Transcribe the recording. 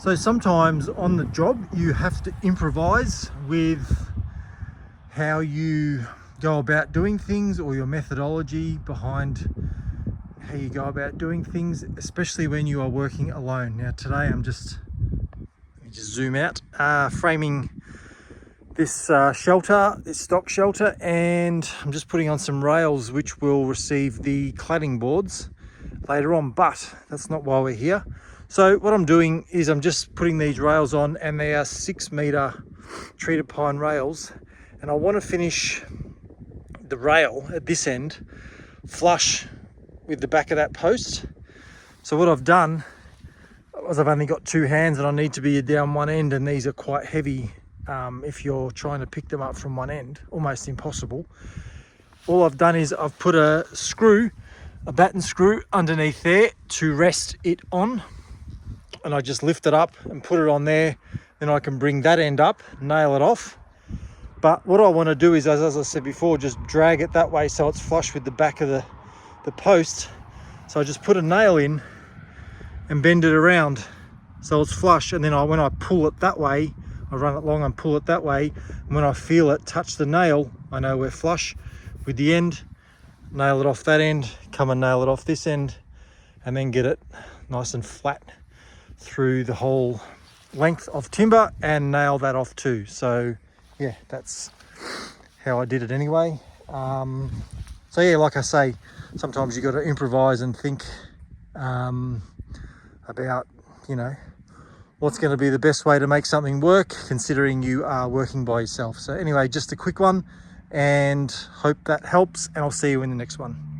So sometimes on the job you have to improvise with how you go about doing things, or your methodology behind how you go about doing things, especially when you are working alone. Now today let me just zoom out, framing this shelter, this stock shelter, and I'm just putting on some rails which will receive the cladding boards later on, but that's not why we're here. So what I'm doing is I'm just putting these rails on, and they are 6 meter treated pine rails, and I want to finish the rail at this end flush with the back of that post. So what I've done is I've only got 2 hands, and I need to be down one end, and these are quite heavy if you're trying to pick them up from one end, almost impossible. All I've done is I've put a batten screw underneath there to rest it on, and I just lift it up and put it on there. Then I can bring that end up, nail it off. But what I want to do is, as I said before, just drag it that way so it's flush with the back of the post. So I just put a nail in and bend it around so it's flush, and then when I pull it that way, I run it long and pull it that way, and when I feel it touch the nail, I know we're flush with the end. Nail it off that end, come and nail it off this end, and then get it nice and flat through the whole length of timber and nail that off too. So yeah, that's how I did it anyway. So yeah, like I say, sometimes you got to improvise and think about, you know, what's going to be the best way to make something work, considering you are working by yourself. So anyway, just a quick one, and hope that helps, and I'll see you in the next one.